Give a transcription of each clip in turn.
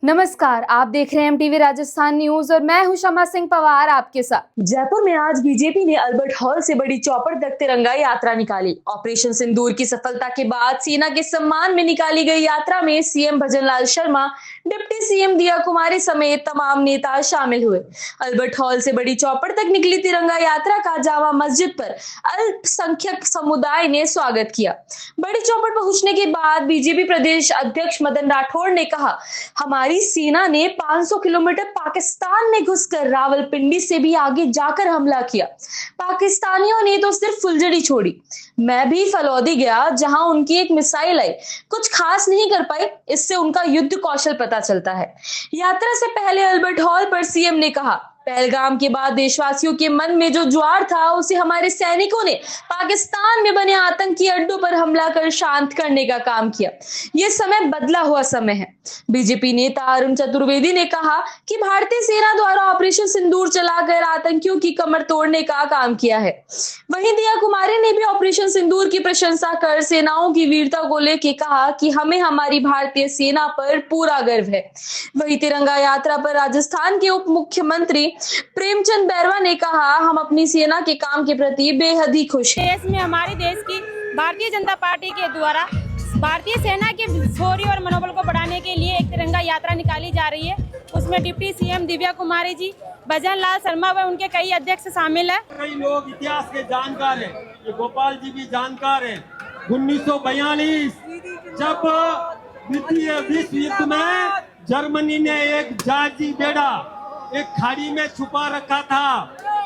नमस्कार, आप देख रहे हैं एमटीवी राजस्थान न्यूज और मैं हूं शमा सिंह पवार आपके साथ। जयपुर में आज बीजेपी ने अल्बर्ट हॉल से बड़ी चौपड़ तक तिरंगा यात्रा निकाली। ऑपरेशन सिंदूर की सफलता के बाद सेना के सम्मान में निकाली गई यात्रा में CM Bhajanlal Sharma, deputy CM दिया कुमारी समेत तमाम नेता शामिल हुए। अल्बर्ट हॉल से बड़ी चौपड़ तक निकली तिरंगा यात्रा का जामा मस्जिद पर अल्पसंख्यक समुदाय ने स्वागत किया। बड़ी चौपड़ पहुंचने के बाद बीजेपी प्रदेश अध्यक्ष मदन राठौड़ ने कहा, हमारी सेना ने 500 किलोमीटर पाकिस्तान में घुसकर रावलपिंडी से भी आगे जाकर हमला किया। पाकिस्तानियों ने तो सिर्फ फुलझड़ी छोड़ी, मैं भी फलौदी गया जहां उनकी एक मिसाइल आई, कुछ खास नहीं कर पाई। इससे उनका युद्ध कौशल पता चलता है। यात्रा से पहले अल्बर्ट हॉल पर सीएम ने कहा, पहलगाम के बाद देशवासियों के मन में जो ज्वार था उसे हमारे सैनिकों ने पाकिस्तान में बने आतंकी अड्डों पर हमला कर शांत करने का काम किया। यह समय बदला हुआ समय है। बीजेपी नेता अरुण चतुर्वेदी ने कहा कि भारतीय सेना द्वारा ऑपरेशन सिंदूर चलाकर आतंकियों की कमर तोड़ने का काम किया है। वहीं दिया कुमारी ने भी ऑपरेशन सिंदूर की प्रशंसा कर सेनाओं की वीरता को लेकर कहा कि हमें हमारी भारतीय सेना पर पूरा गर्व है। वहीं तिरंगा यात्रा पर राजस्थान के उप मुख्यमंत्री प्रेमचंद बैरवा ने कहा, हम अपनी सेना के काम के प्रति बेहद ही खुश हैं। देश में हमारे देश की भारतीय जनता पार्टी के द्वारा भारतीय सेना के शौर्य और मनोबल को बढ़ाने के लिए एक तिरंगा यात्रा निकाली जा रही है। उसमें डिप्टी सीएम दिव्या कुमारी जी, भजनलाल शर्मा व उनके कई अध्यक्ष शामिल है। कई लोग इतिहास के जानकार हैं, ये गोपाल जी भी जानकार हैं। 1942 जब द्वितीय विश्व युद्ध में जर्मनी ने एक जहाजी बेड़ा एक खाड़ी में छुपा रखा था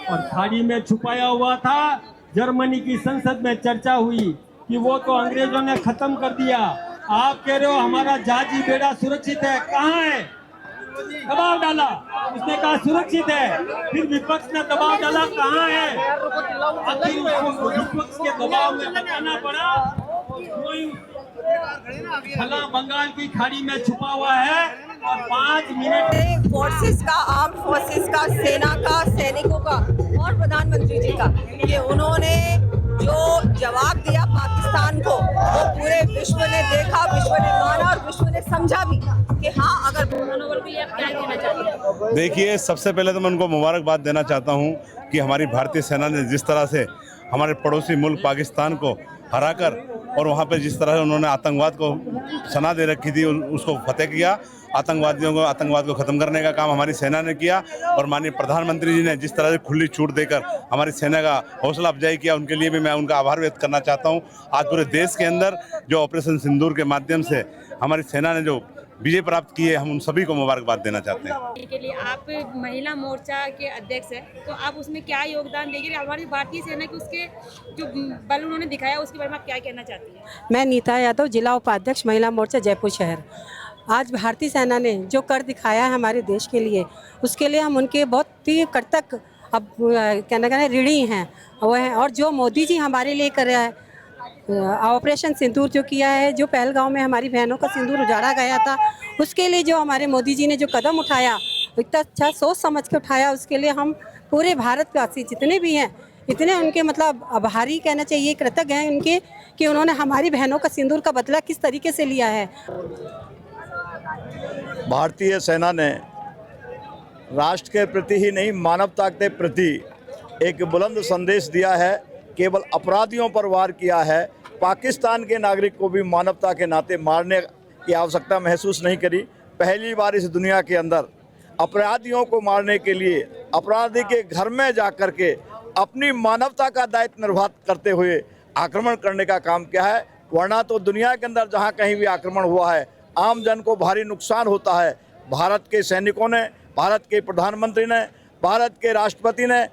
और खाड़ी में छुपाया हुआ था। जर्मनी की संसद में चर्चा हुई कि वो तो अंग्रेजों ने खत्म कर दिया, आप कह रहे हो हमारा जहाजी बेड़ा सुरक्षित है, कहाँ है? दबाव डाला, उसने कहा सुरक्षित है। फिर विपक्ष ने दबाव डाला, कहाँ है? आखिर उसको विपक्ष के दबाव में बताना पड़ा, फला बंगाल की खाड़ी में छुपा हुआ है और 5 मिनट फोर्सेस का, आर्म फोर्सेस का, सेना का, सैनिकों का और प्रधानमंत्री जी का कि उन्होंने जो जवाब दिया पाकिस्तान को, वो पूरे विश्व ने देखा, विश्व ने माना और विश्व ने समझा भी कि हाँ, अगर मनोबल के लिए आप क्या कहना चाहते हैं? देखिए, सबसे पहले तो मैं उनको मुबारकबाद देना चाहता हूँ कि हमारी भारतीय सेना ने जिस तरह से हमारे पड़ोसी मुल्क पाकिस्तान को हराकर और वहाँ पे जिस तरह से उन्होंने आतंकवाद को सना दे रखी थी उसको फतेह किया, आतंकवाद को ख़त्म करने का काम हमारी सेना ने किया। और माननीय प्रधानमंत्री जी ने जिस तरह से खुली छूट देकर हमारी सेना का हौसला अफजाई किया, उनके लिए भी मैं उनका आभार व्यक्त करना चाहता हूँ। आज पूरे देश के अंदर जो ऑपरेशन सिंदूर के माध्यम से हमारी सेना ने जो विजय प्राप्त की है, हम उन सभी को मुबारकबाद देना चाहते हैं। के लिए आप महिला मोर्चा के अध्यक्ष हैं, तो आप उसमें क्या योगदान देंगे? हमारी भारतीय सेना के उसके जो बल उन्होंने दिखाया उसके बारे में आप क्या कहना चाहती हैं? मैं नीता यादव, जिला उपाध्यक्ष महिला मोर्चा जयपुर शहर। आज भारतीय सेना ने जो कर दिखाया है हमारे देश के लिए, उसके लिए हम उनके बहुत ही कर्तव्य अब कहना ऋणी हैं वो हैं। और जो मोदी जी हमारे लिए कर रहा है, ऑपरेशन सिंदूर जो किया है, जो पहलगांव में हमारी बहनों का सिंदूर उजाड़ा गया था, उसके लिए जो हमारे मोदी जी ने जो कदम उठाया, इतना अच्छा सोच समझ के उठाया, उसके लिए हम पूरे भारतवासी जितने भी हैं इतने उनके मतलब आभारी कहना चाहिए, कृतज्ञ हैं उनके कि उन्होंने हमारी बहनों का सिंदूर का बदला किस तरीके से लिया है। भारतीय सेना ने राष्ट्र के प्रति ही नहीं, मानवता के प्रति एक बुलंद संदेश दिया है। केवल अपराधियों पर वार किया है, पाकिस्तान के नागरिक को भी मानवता के नाते मारने की आवश्यकता महसूस नहीं करी। पहली बार इस दुनिया के अंदर अपराधियों को मारने के लिए अपराधी के घर में जाकर के अपनी मानवता का दायित्व निर्वाह करते हुए आक्रमण करने का काम किया है। वरना तो दुनिया के अंदर जहाँ कहीं भी आक्रमण हुआ है, आम जन को भारी नुकसान होता है। भारत के सैनिकों ने, भारत के प्रधानमंत्री ने, भारत के राष्ट्रपति ने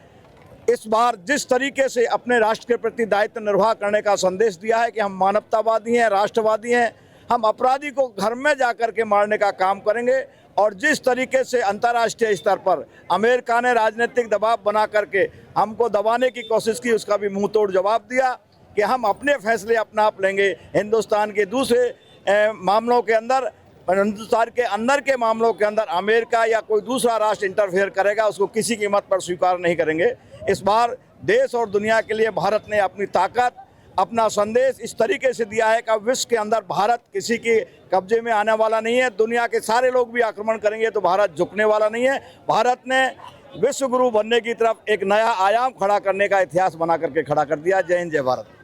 इस बार जिस तरीके से अपने राष्ट्र के प्रति दायित्व निर्वाह करने का संदेश दिया है कि हम मानवतावादी हैं, राष्ट्रवादी हैं, हम अपराधी को घर में जाकर के मारने का काम करेंगे। और जिस तरीके से अंतर्राष्ट्रीय स्तर पर अमेरिका ने राजनीतिक दबाव बना करके हमको दबाने की कोशिश की, उसका भी मुंह तोड़ जवाब दिया कि हम अपने फैसले अपना आप लेंगे। हिंदुस्तान के दूसरे मामलों के अंदर, हिंदुस्तान के अंदर के मामलों के अंदर अमेरिका या कोई दूसरा राष्ट्र इंटरफेयर करेगा, उसको किसी कीमत पर स्वीकार नहीं करेंगे। इस बार देश और दुनिया के लिए भारत ने अपनी ताकत, अपना संदेश इस तरीके से दिया है कि विश्व के अंदर भारत किसी के कब्जे में आने वाला नहीं है। दुनिया के सारे लोग भी आक्रमण करेंगे तो भारत झुकने वाला नहीं है। भारत ने विश्व गुरु बनने की तरफ एक नया आयाम खड़ा करने का इतिहास बना करके खड़ा कर दिया। जय हिंद, जय भारत।